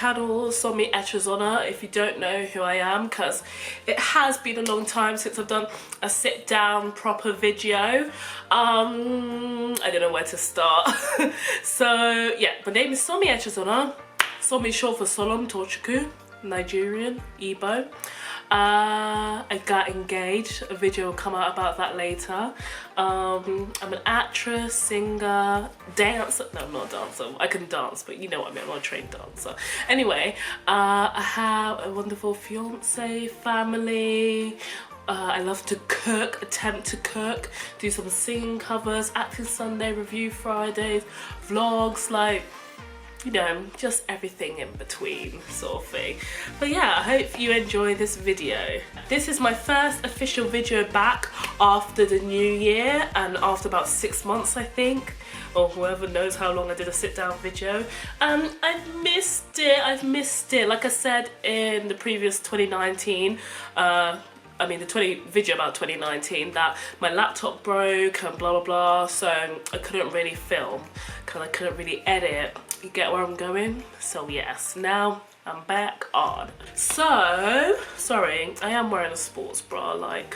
channel, Somi Echezona, if you don't know who I am, because it has been a long time since I've done a sit down proper video. I don't know where to start. So yeah, my name is Somi Echezona. Somi is short for Solom Tochukwu, Nigerian, Igbo. I got engaged. A video will come out about that later. I'm an actress, singer, dancer. No, I'm not a dancer. I can dance, but you know what I mean. I'm not a trained dancer. Anyway, I have a wonderful fiance, family. I love to cook, attempt to cook, do some singing covers, acting Sunday, review Fridays, vlogs, like, you know, just everything in between sort of thing. But yeah, I hope you enjoy this video. This is my first official video back after the new year and after about 6 months, I think, or whoever knows how long I did a sit down video. I've missed it. Like I said in the previous 2019, the video about 2019, that my laptop broke and blah blah blah, so I couldn't really film because I couldn't really edit. You get where I'm going? So yes, now I'm back on. So, sorry, I am wearing a sports bra, like,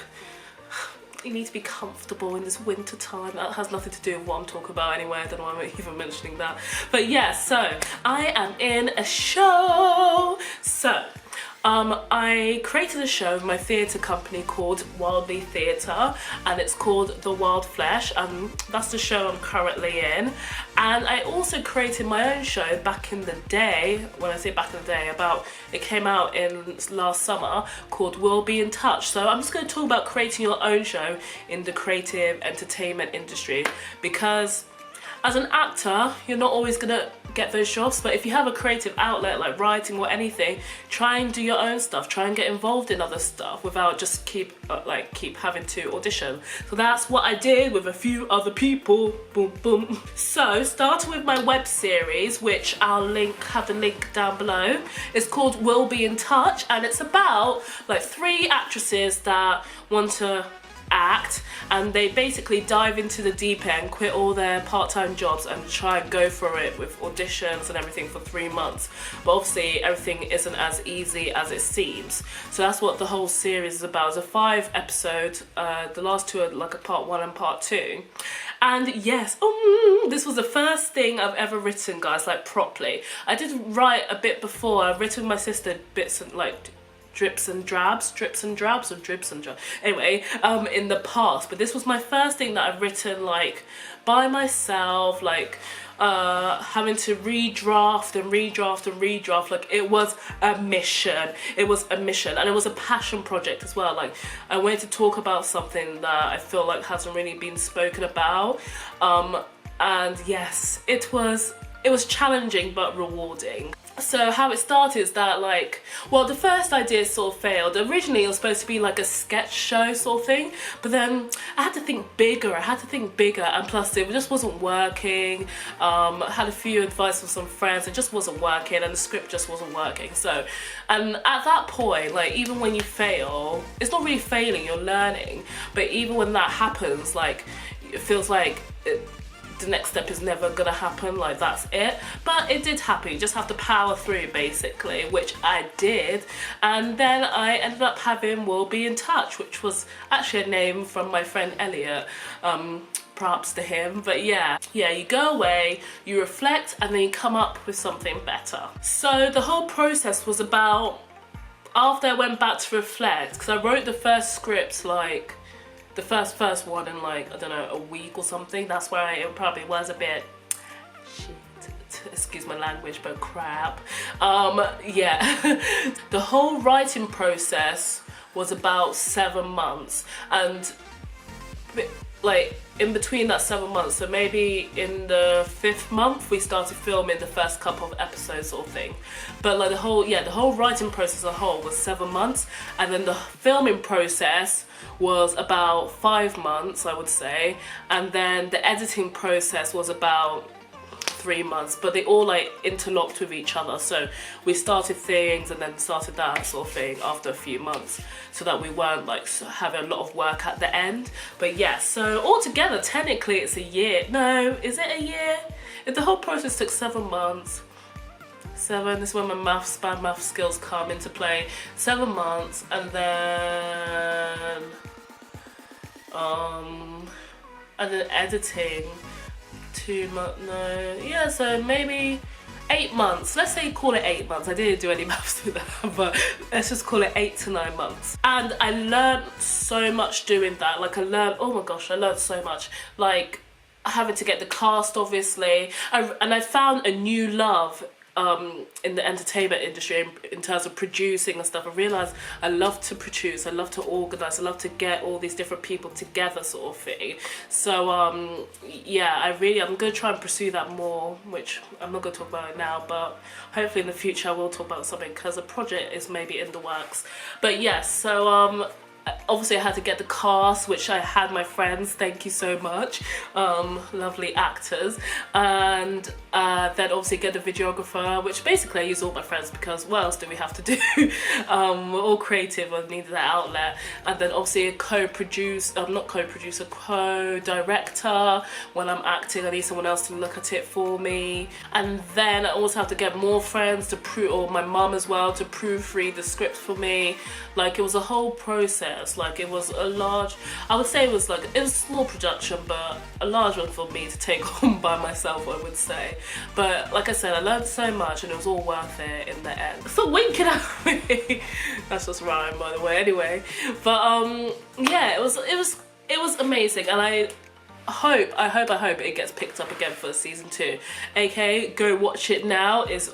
you need to be comfortable in this winter time. That has nothing to do with what I'm talking about anyway. I don't know why I'm even mentioning that. But yeah, so I am in a show. So, I created a show with my theatre company called Wildly Theatre, and it's called The Wild Flesh, and that's the show I'm currently in. And I also created my own show back in the day. When I say back in the day, it came out in last summer, called We'll Be in Touch. So I'm just going to talk about creating your own show in the creative entertainment industry, because as an actor, you're not always gonna get those jobs, but if you have a creative outlet like writing or anything, try and do your own stuff, try and get involved in other stuff without just keep having to audition. So that's what I did with a few other people, boom boom. So starting with my web series, which I'll have the link down below. It's called We'll Be in Touch, and it's about like 3 actresses that want to act, and they basically dive into the deep end, quit all their part-time jobs and try and go for it with auditions and everything for 3 months. But obviously everything isn't as easy as it seems. So that's what the whole series is about. It's a 5 episode, the last 2 are like a part 1 and part 2. And yes, this was the first thing I've ever written, guys, like properly. I did write a bit before. I've written with my sister bits and like drips and drabs, anyway, in the past, but this was my first thing that I've written like by myself, like having to redraft, like it was a mission, and it was a passion project as well. Like I wanted to talk about something that I feel like hasn't really been spoken about, and yes, it was challenging but rewarding. So how it started is that, like, well, the first idea sort of failed. Originally it was supposed to be like a sketch show sort of thing, but then I had to think bigger, and plus it just wasn't working. I had a few advice from some friends, it just wasn't working, and the script just wasn't working. So, and at that point, like, even when you fail, it's not really failing, you're learning, but even when that happens, like, it feels like the next step is never gonna happen, like that's it. But it did happen, you just have to power through basically, which I did. And then I ended up having We'll Be in Touch, which was actually a name from my friend Elliot, props to him. But yeah, you go away, you reflect, and then you come up with something better. So the whole process was about, after I went back to reflect, because I wrote the first script like the first one in like, I don't know, a week or something. That's where it probably was a bit shit, excuse my language, but crap. Yeah. The whole writing process was about 7 months, and like in between that 7 months, so maybe in the 5th month we started filming the first couple of episodes sort of thing. But like the whole writing process as a whole was 7 months, and then the filming process was about 5 months, I would say, and then the editing process was about 3 months, but they all like interlocked with each other. So we started things and then started that sort of thing after a few months, so that we weren't like having a lot of work at the end. But yeah, so altogether technically it's a year. No, is it a year? If the whole process took 7 months, 7, this is when my bad math skills come into play. 7 months, and then editing 2 months, no, yeah, so maybe 8 months. Let's say call it 8 months. I didn't do any maths with that, but let's just call it 8 to 9 months. And I learned so much doing that. Like I learned, oh my gosh, I learned so much. Like having to get the cast, obviously. And I found a new love in the entertainment industry in terms of producing and stuff. I realised I love to produce, I love to organise, I love to get all these different people together sort of thing. So yeah, I'm going to try and pursue that more, which I'm not going to talk about it now, but hopefully in the future I will talk about something because a project is maybe in the works. But yes, so obviously I had to get the cast, which I had my friends, thank you so much, lovely actors, and then obviously get the videographer, which basically I use all my friends because what else do we have to do? We're all creative and needed that outlet. And then obviously a co-director. When I'm acting, I need someone else to look at it for me. And then I also have to get more friends to or my mum as well, to proofread the script for me. Like it was a whole process. Like it was a large, I would say it was a small production, but a large one for me to take on by myself, I would say. But like I said, I learned so much and it was all worth it in the end. So winking at me. That's just rhyme, by the way, anyway. But yeah, it was amazing, and I hope it gets picked up again for season 2. Okay, go watch it now. It's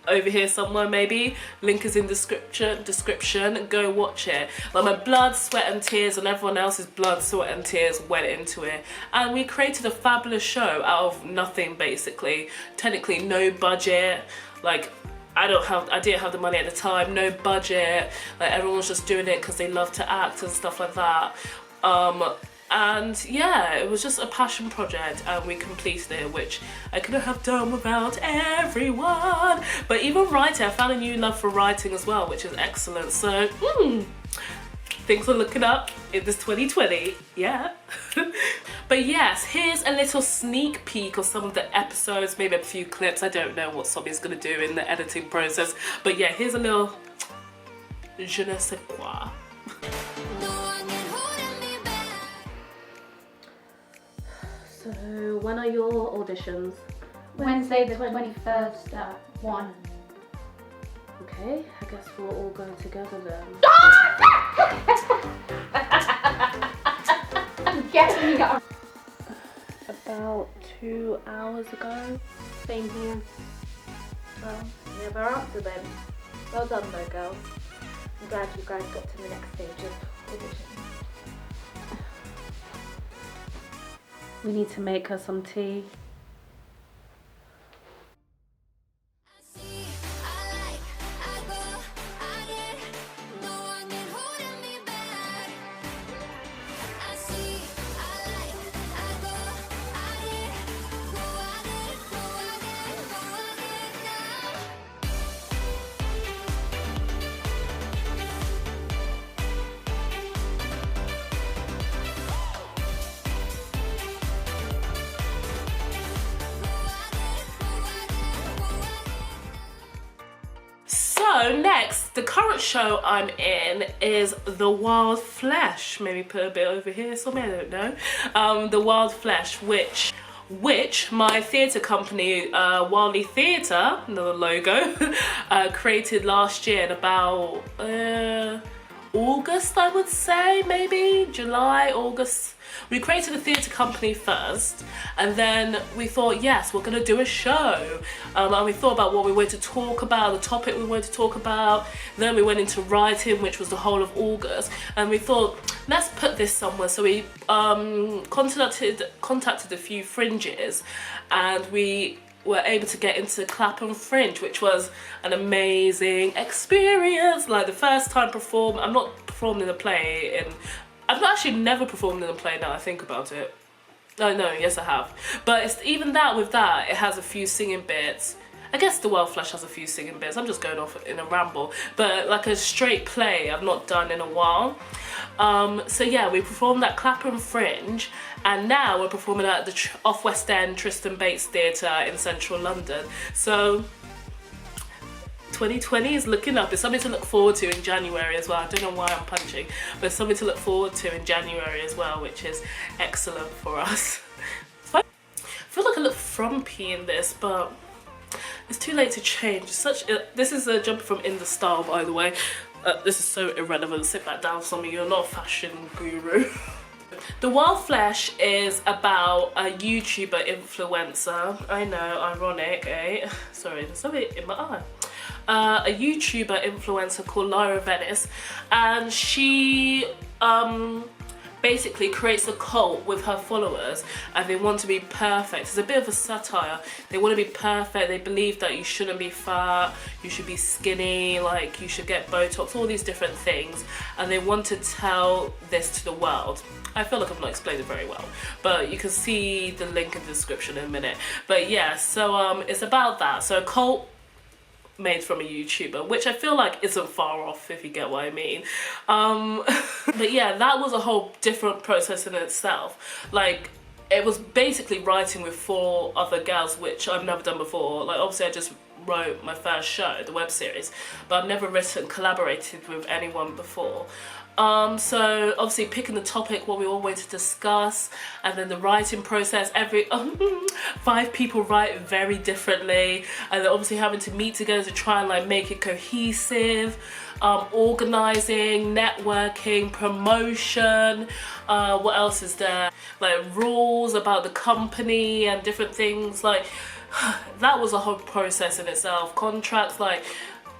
over here somewhere, maybe link is in description. Go watch it. Like my blood, sweat and tears and everyone else's blood, sweat and tears went into it, and we created a fabulous show out of nothing, basically. Technically no budget, like I didn't have the money at the time, no budget, like everyone was just doing it because they love to act and stuff like that. And yeah, it was just a passion project and we completed it, which I couldn't have done without everyone. But even writing, I found a new love for writing as well, which is excellent. So things are looking up in this 2020, yeah. But yes, here's a little sneak peek of some of the episodes, maybe a few clips. I don't know what Somi's gonna do in the editing process, but yeah, here's a little je ne sais quoi. So when are your auditions? Wednesday the 21st at 1. Okay, I guess we're all going together then. Getting me up. About 2 hours ago. Same here. Well, never answer then. Well done though, girls. I'm glad you guys got to the next stage of audition. We need to make her some tea. So next, the current show I'm in is The Wild Flesh. Maybe put a bit over here somewhere, I don't know. The Wild Flesh, which my theatre company, Wildly Theatre, another logo, created last year in about August, I would say, maybe July, August. We created a theatre company first, and then we thought, yes, we're gonna do a show. And we thought about what we wanted to talk about, the topic we wanted to talk about. Then we went into writing, which was the whole of August, and we thought, let's put this somewhere. So we contacted a few fringes, and we were able to get into Clapham Fringe, which was an amazing experience. Like the first time I'm not performed in a play I've actually never performed in a play now I think about it. Oh no, yes I have. But it's even that, with that, it has a few singing bits. I guess The Wild Flesh has a few singing bits. I'm just going off in a ramble. But like a straight play I've not done in a while. So yeah, we performed at Clapham Fringe, and now we're performing at the off West End Tristan Bates Theatre in central London. So 2020 is looking up. It's something to look forward to in January as well. I don't know why I'm punching, but it's something to look forward to in January as well, which is excellent for us. I feel like I look frumpy in this, but it's too late to change. This is a jumper from In The Style, by the way. This is so irrelevant. Sit back down, some of you. You're not a fashion guru. The Wild Flesh is about a YouTuber influencer. I know, ironic, eh? Sorry, there's something in my eye. A YouTuber influencer called Lyra Venice, and she basically creates a cult with her followers, and they want to be perfect. It's a bit of a satire. They want to be perfect. They believe that you shouldn't be fat, you should be skinny, like you should get Botox, all these different things, and they want to tell this to the world. I feel like I've not explained it very well, but you can see the link in the description in a minute. But yeah, so it's about that. So a cult made from a YouTuber, which I feel like isn't far off, if you get what I mean. But yeah, that was a whole different process in itself. Like, it was basically writing with 4 other girls, which I've never done before. Like, obviously I just wrote my first show, the web series, but I've never collaborated with anyone before. So obviously picking the topic, what we all wanted to discuss, and then the writing process. 5 people write very differently, and then obviously having to meet together to try and like make it cohesive. Organising, networking, promotion, what else is there? Like rules about the company and different things. Like that was a whole process in itself. Contracts, like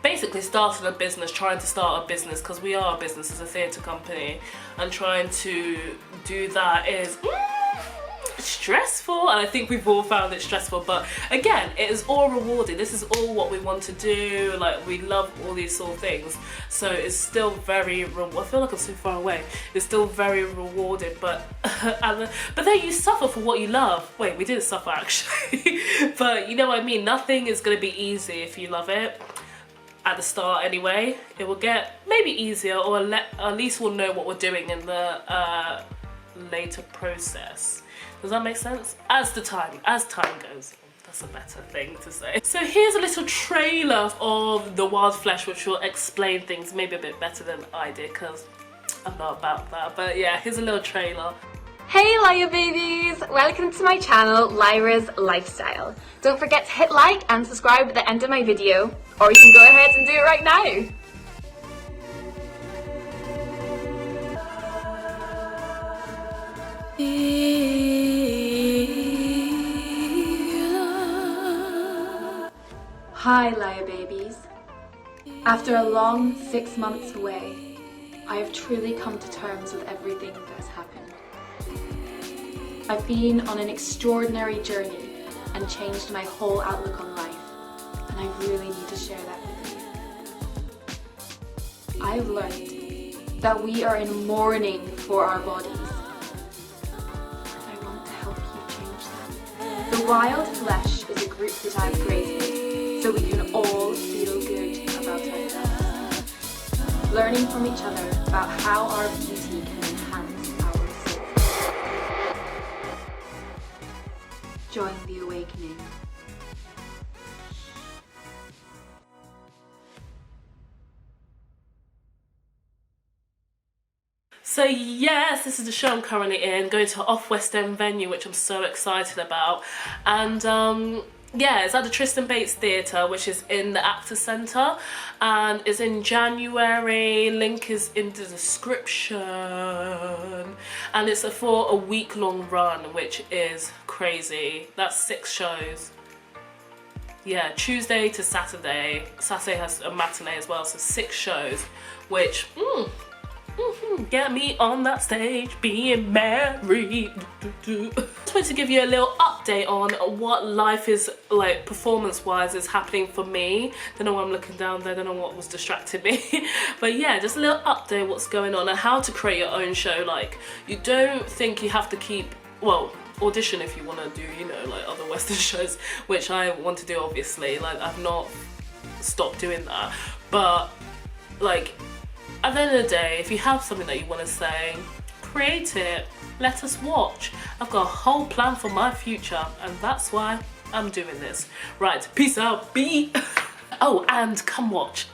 basically starting a business, trying to start a business, because we are a business as a theatre company, and trying to do that is stressful, and I think we've all found it stressful, but again, it is all rewarding. This is all what we want to do. Like, we love all these sort of things, so it's still very I feel like I'm so far away. It's still very rewarding, but but then you suffer for what you love. Wait, we didn't suffer actually. But you know what I mean, nothing is going to be easy if you love it. At the start anyway, it will get maybe easier, or at least we'll know what we're doing in the later process. Does that make sense? As time goes. That's a better thing to say. So here's a little trailer of The Wild Flesh, which will explain things maybe a bit better than I did, because I'm not about that. But yeah, here's a little trailer. Hey Lyra babies! Welcome to my channel, Lyra's Lifestyle. Don't forget to hit like and subscribe at the end of my video, or you can go ahead and do it right now. Hi Lyra babies. After a long 6 months away, I have truly come to terms with everything that has happened. I've been on an extraordinary journey and changed my whole outlook on life, and I really need to share that with you. I've learned that we are in mourning for our bodies, and I want to help you change that. The Wild Flesh is a group that I've created so we can all feel good about ourselves, learning from each other about how our beauty can enhance our soul. Join the awakening. So yes, this is the show I'm currently in, going to Off West End venue, which I'm so excited about. And yeah, it's at the Tristan Bates Theatre, which is in the Actors Centre, and it's in January. Link is in the description, and it's for a week-long run, which is crazy. That's 6 shows. Yeah, Tuesday to Saturday. Saturday has a matinee as well, so 6 shows, which get me on that stage being married. Just wanted to give you a little update on what life is like performance-wise is happening for me. Don't know why I'm looking down there, don't know what was distracting me. But yeah, just a little update what's going on and how to create your own show. Like, you don't think you have to keep, well, audition if you want to do, you know, like other Western shows, which I want to do obviously. Like, I've not stopped doing that, but like, at the end of the day, if you have something that you want to say, create it, let us watch. I've got a whole plan for my future, and that's why I'm doing this. Right, peace out, B. Oh, and come watch.